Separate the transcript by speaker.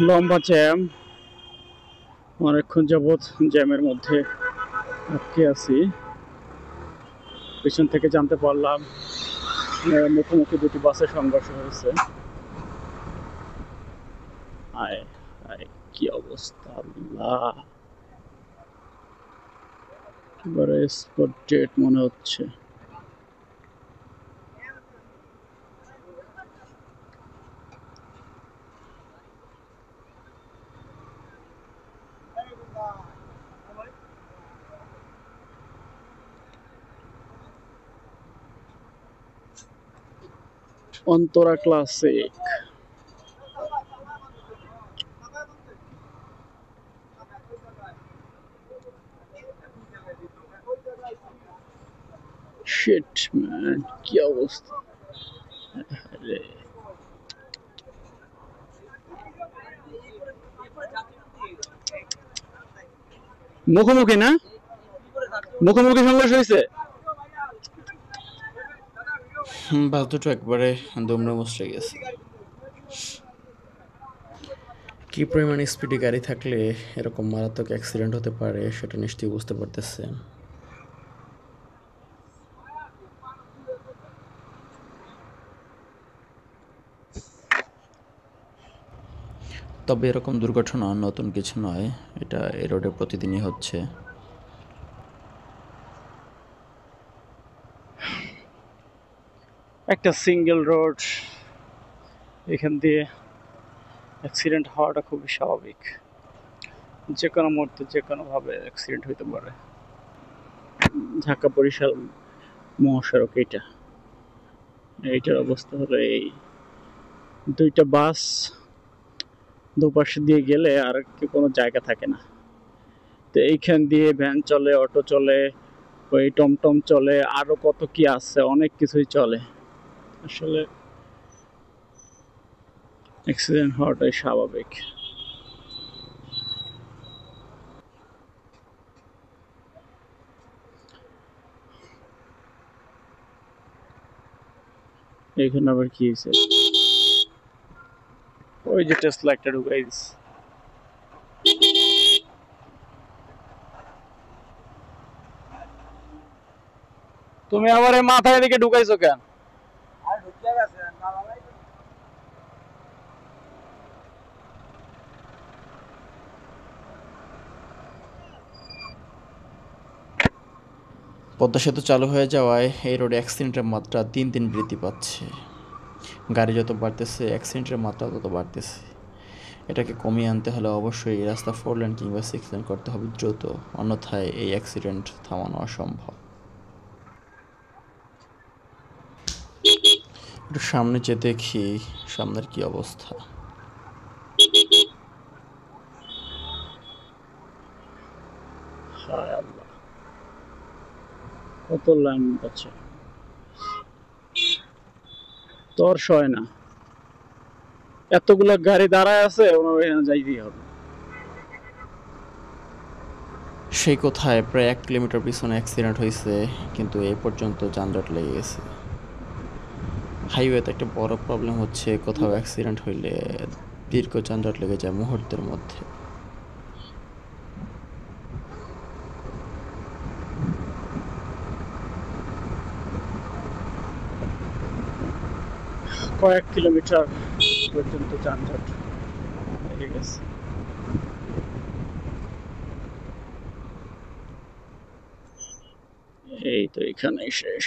Speaker 1: লম্বা জ্যাম, অনেকক্ষণ যাবৎ জ্যামের মধ্যে আটকে আছি। পেছন থেকে জানতে পারলাম মুখোমুখি দুটি বাসের সংঘর্ষ হয়েছে। আয় আয়, কি অবস্থা! আল্লাহ, একেবারে স্পট ডেট মনে হচ্ছে। অন্তরা ক্লাসিক। শিট ম্যান, কি অবস্থা! মুখোমুখি না, মুখোমুখি সংঘর্ষ হয়েছে।
Speaker 2: বাস দুটো একবারে দুমড়ে মুচড়ে গেছে। কি পরিমাণ স্পিডে গাড়ি থাকলে এরকম মারাত্মক অ্যাক্সিডেন্ট হতে পারে সেটা নিশ্চয়ই বুঝতে পারতেছেন। তবে এরকম দুর্ঘটনা নতুন কিছু নয়, এটা এই রোডে প্রতিদিনই হচ্ছে।
Speaker 1: একটা সিঙ্গেল রোড, এখান দিয়ে অ্যাক্সিডেন্ট হওয়াটা খুবই স্বাভাবিক। যে কোনো মুহূর্তে যে কোনোভাবে অ্যাক্সিডেন্ট হইতে পারে। ঢাকা বরিশাল মহাসড়ক এইটার অবস্থা হলো এই, দুইটা বাস দুপাশে দিয়ে গেলে আর কি কোনো জায়গা থাকে না। তো এইখান দিয়ে ভ্যান চলে, অটো চলে, ওই টমটম চলে, আরো কত কি আছে, অনেক কিছুই চলে। আসলে অ্যাক্সিডেন্ট হওয়াটাই স্বাভাবিক। এইখানে আবার কি হয়েছে? ওই যে টেসলা একটা ঢুকাই দিছে। তুমি আবার এই মাথায় দিকে ঢুকাইছো কেন?
Speaker 2: পদ্মা সেতু চালু হয়ে যাওয়ায় এই রোডে অ্যাক্সিডেন্টের মাত্রা দিন দিন বৃদ্ধি পাচ্ছে। গাড়ি যত বাড়তেছে অ্যাক্সিডেন্টের মাত্রা তত বাড়তেছে। এটাকে কমিয়ে আনতে হলে অবশ্যই এই রাস্তা 4 লেন কিংবা 6 লেন করতে হবে দ্রুত, অন্যথায় এই অ্যাক্সিডেন্ট থামানো অসম্ভব। একটু সামনে যে দেখি সামনের কি অবস্থা।
Speaker 1: হায় আল্লাহ, কত লাইন আছে, তোর সয় না। এতগুলা গাড়ি দাঁড়ায় আছে, ওনার এখানে যাইতেই হবে।
Speaker 2: সেই কোথায় প্রায় 1 কিলোমিটার পিছনে অ্যাক্সিডেন্ট হয়েছে, কিন্তু এই পর্যন্ত যানজট লেগে গেছে। হাইওয়েতে একটা বড় প্রবলেম হচ্ছে, কোথাও অ্যাক্সিডেন্ট হইলে দীর্ঘ যানজট লেগে যায় মুহূর্তের মধ্যে।
Speaker 1: কয়েক কিলোমিটার পর্যন্ত যানজট লেগে গেছে। এই তো এখানেই শেষ।